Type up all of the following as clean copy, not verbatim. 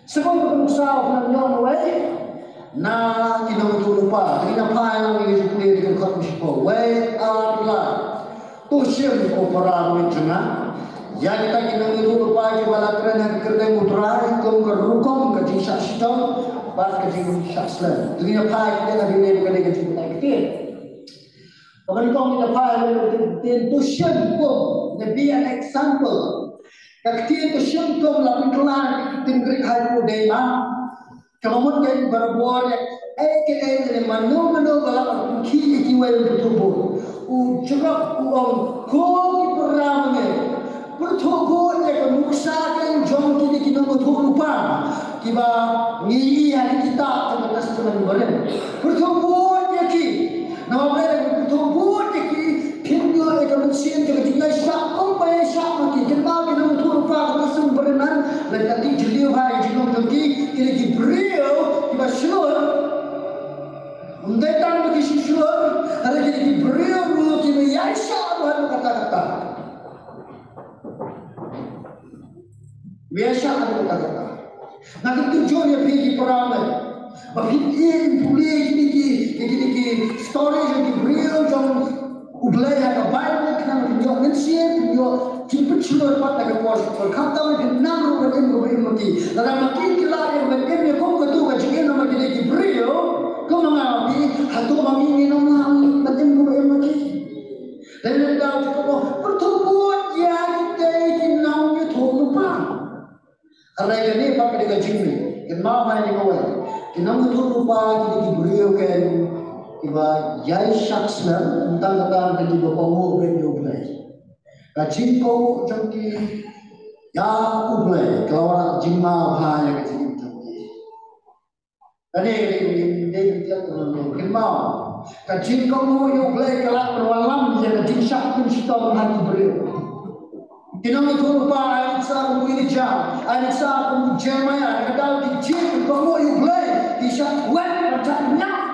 Segundo pengusaha na nyon way na kinamutulupa kinapay lang yung kulit ng katmusiko way arla to siyem ko para mo na ya kita kinamutulupa yung wala kena kerja mutrai kong kerukong kerja saksitong pas kerja sakslan kinapay kita na bilay kerja kerja kita kita kapan kong kinapay yung to siyem ko na be an example Kaktian ko siyang ko lapin kelar tinggrik hai ko dema kamamut kan berbuat kene manu galak ki kiwel betubo u jurap uang ko ki peramane bertogo ya muksa kan jom ki kita betupa kiba ngi hari kita tegas teman beren bertogo ya ki nama mereka bertogo ya ki pinyo ya manusia juga tinggal syak umpai syak mati kita kita betupa kita sumberenan dan tadi jeliu hari jinom jogi kira Jibril tiba syur undai tang bagi syur ada jadi Jibril dulu tiba Yasha Tuhan kata-kata Yasha ada kata-kata nanti tujuannya pergi perang bagi ini boleh gini story yang Jibril jom ublay ada Bible kena menjawab mensiap menjawab jemput syur pada kepuas berkata dengan nama bermati dalam makin kelar yang berkata kau ketua jika nama kita Jibril kau mengalami hatu mami nama macam bermati dan tahu juga pertemuan yang kita namanya lupa karena ini pakai dengan Jibril kenapa ini kau kenapa lupa kita Jibril kan iba yai syaksna tentang kata tadi bapamu berdoa kacin kau jangki ya ublay kalau jima bahaya kecil jangki tadi ini dia kenal kacin kau mau ublay kalau berwalam dia kacin syak pun kita menghati beliau kita itu lupa ayat sah menguija ayat sah menjemaya kata kacin kau mau ublay di syak wet macamnya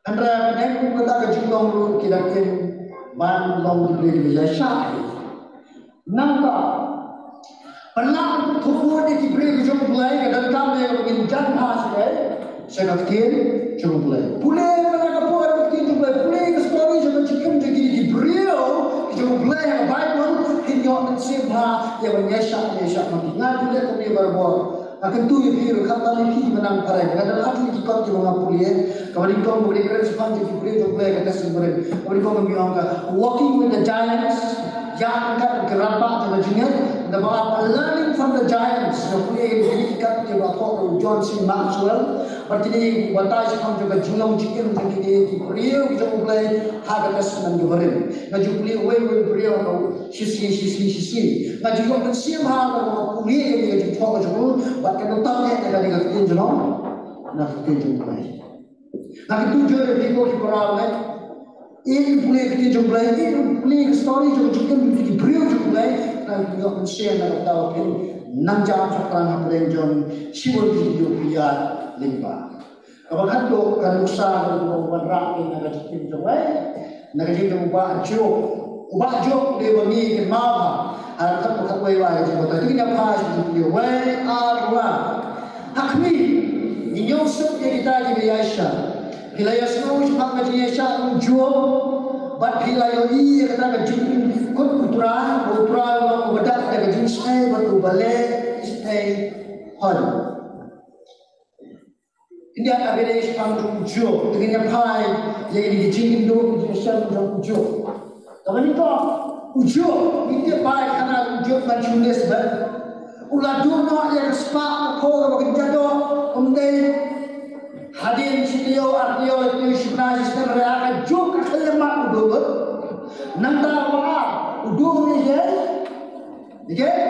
Andra penek kata kejutong lu kirakin ban long dibeli di Yasha. Nangka penak tubuh di Jibril jom mulai dan kami yang ingin jangan saya katakan jom mulai. Boleh mereka buat begini mulai boleh ke story jangan cikum jadi Jibril jom mulai Bible hinyok mensimha yang Yasha mati ngadu dia kami berbuat. Akan tu yang kata lagi menang parai. Kadang hati kita tu mengapulian. Kemudian kau boleh kerja sepanjang Jibril tu boleh kata sumber. Kemudian kau membilang walking with the giants. Yang akan kerabat dengan jingat. About learning from the giants. Yang boleh diberikan kepada John C. Maxwell. Berarti batas kau juga jingat jikin mungkin Jibril kita boleh harga kesenang Jibril. Ngaju boleh Jibril atau sisi. Ngaju kau pensiam harga mengapulian yang jadi kau Jibril. Bahkan utamanya yang ada di jenom, nak kita mulai. Nak tujuh lebih kau diperawat. Ini boleh kita mulai. Ini boleh story juga di beliau mulai. Dan juga menshare nak tahu pun nanjam sekarang apa yang sibuk video biar limpa. Kalau kan tu kan usaha kalau bergerak ini nak kita mulai. Nak kita ubah jok dia bagi kemana. Akan bukan wayai juga. Tapi kita pas dia wayai arwah. Hakmi ini Yusuf yang kita jadi Yasha. Bila Yasuf sepak jadi Yasha menjual. Bat bila Yoi kata kejun kun putra bedak ada kejun saya batu balik saya hal. Ini ada beda sepak menjual. Dengan pai yang dijingin dulu Yasha menjual. Kapan itu? Ujo, ini baik karena ujo macam ni sebab ulah dulu yang sepak kau bagi jado, kemudian hadir setiap artiyo itu sebenarnya sebenarnya akan juga kelemahan udo, nanti apa udo ni je, okay?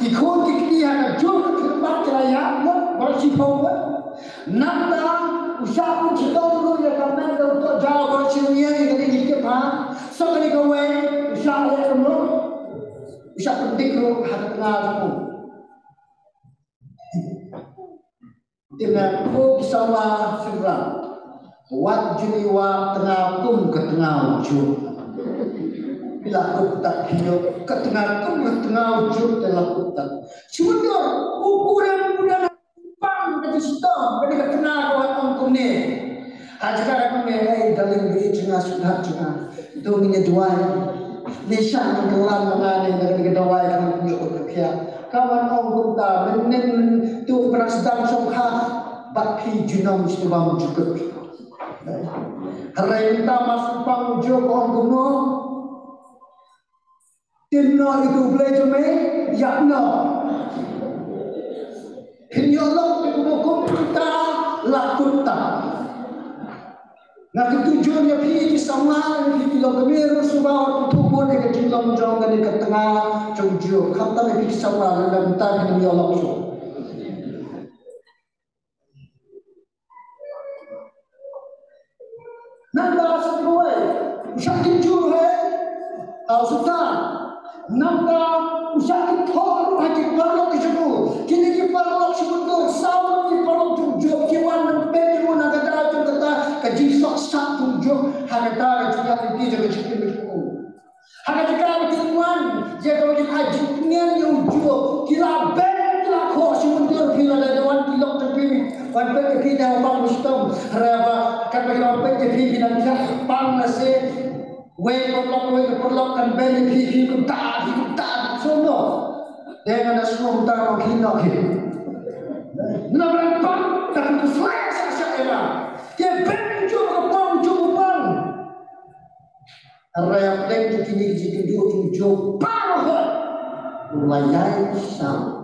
Ikut dia akan juga kelemahan kerana bersifat, nanti usaha pun kita dulu yang kami untuk jauh bersihnya yang tadi kita faham. So kali kau usaha yang kamu usaha penting lu hati tengah kamu. Dengan ku sama sirah, wat jeniwa tengah kum ke tengah ujung. Pilakut tak hidup ketengah ujung telakut tak. Sudah ukuran mudah pang dari sistem dari ketengah kawan angkum ni. Sekarang kami dalam beri cengah sudah cengah itu menyeduai nisan yang kelam mengenai dari kedawai kami punya berkaya. Kawan angkum tak menen tu perasaan songkha bakhi junam sebab cukup. Hari kita masuk pang ujung angkum no. Timno itu boleh cuma yakno. Penyolong itu hukum kita lakukan. Nak ketujuannya pergi sama pergi lo kemeru subah tubuh dekat jilam jangan dekat tengah jauh kata pergi sama dalam tanah penyolong tu. Nampak sesuai. Usahkin jual, sultan. Nampak usahkin thor hati parlok itu. Kini kita parlok sebetulnya sama kita parlok tujuh kiwan penyuan agak ada kata kaji sok tujuh harga juga di jaga cikin itu. Harga juga kiwan jaga di haji nian yang jual kila ben kila kau sebetulnya kila ada wan kilo terpilih wan pergi kita orang muslim raba kan orang pergi kita bisa pang nasi. Wei perlok kan beli hidup tak semua dengan semua utang kita nak berapa tapi tu flash saja dia beli cukup raya plek kini jika dia tujuh parah wilayah Syam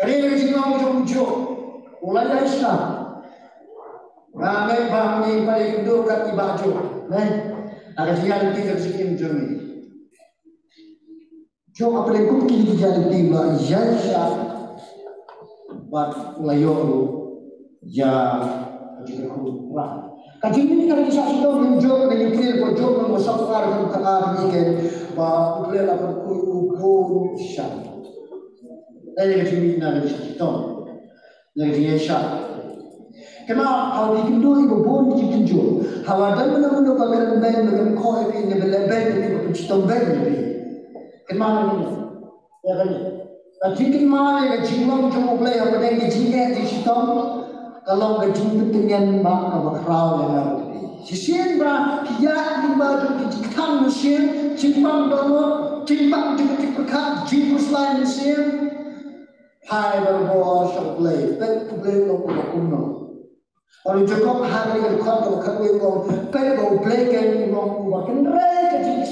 ini jika tujuh wilayah Syam. Ramai bangi paling dua kaki baju, ada jalan tiga sekian jami. Jom apa yang kau kini jalan tiga, jasa buat layu ya jika kau rah. Kaji ini kalau kita sudah menjauh dari kiri berjauh mengusahakan orang tengah ini bah boleh lakukan ukur syam. Ini kaji ini nak kita, lagi syam. Kenapa hal dikendur ibu bon dikendur? Hawa dan mana-mana bagaimana bagaimana kau ini nebelebel ini bercita bel ini. Kenapa ini? Ya kan? Jika mana yang jiwang cuma boleh apa yang dijingat di situ, kalau berjumpa dengan mak abakrau yang ada. Sisian bah kiat lima jumpa jikang mesin, cimpang dono, cimpang juga diperkat, jimpus lain mesin. Hai berbor sebelah, betul betul kuno. Orang Jacob hari yang kau kau kau belajar orang bukan mereka jadi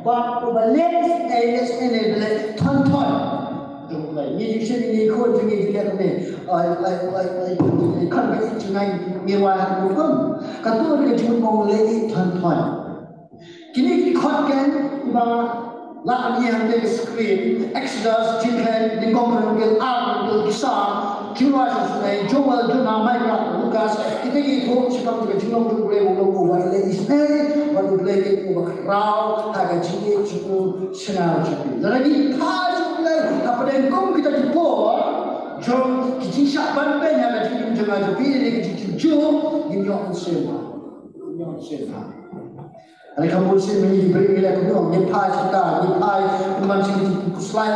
but balik ini balik ton. Ini jadi kau jadi dia ni kan balik jangan mewah bukan. Kata orang cuma mau lagi ton. Kini kau kan lah ni yang dari screen Exodus jilid 50 kisah Juraj Joel Juna Micah Lukas kita itu sekarang juga jumlah boleh mengubah Israel baru boleh mengubah Rau agak jilid cukup senang cukup. Jadi kalau boleh apa yang kau kita dibawa jom kita siapkan banyak lagi jangan jadi ini kita jom dinyok semua. Ada kamu sih diberi milik kamu, nipai kita, nipai macam kuslai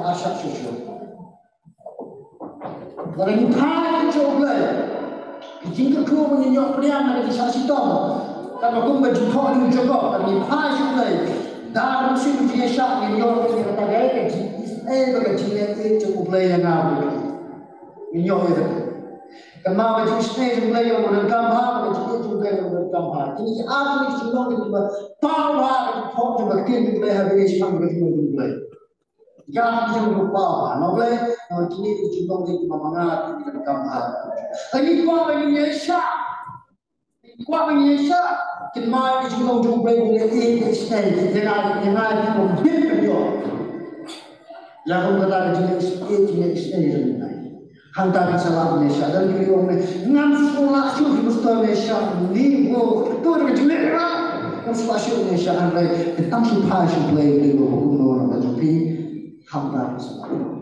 asap susu. Kalau nipai coba, jika kamu menyok priam ada di sasi tom, kalau kamu berjumpa dengan juga, nipai coba, dah mesti dia syak menyok dengan tagai kerja, kerja coba yang apa, menyok itu. Kenapa jadi stage mulai yang bergambar, jadi juga yang bergambar. Jadi apa yang semua kita power untuk juga kita mulai habis sampai kita mulai. Jangan kita lupa, mulai jadi juga kita mengenal kita bergambar. Ini apa yang Yesus? Apa yang Yesus? Kenapa kita juga mulai stage dengan kita berbicara. Yang kita jadi stage hantar salam Indonesia dan beliau ngam sekolah syukur Mustafa Indonesia ni wo tu ada jelera Mustafa Indonesia andai tentang supaya supaya beliau hukum orang jadi hantar salam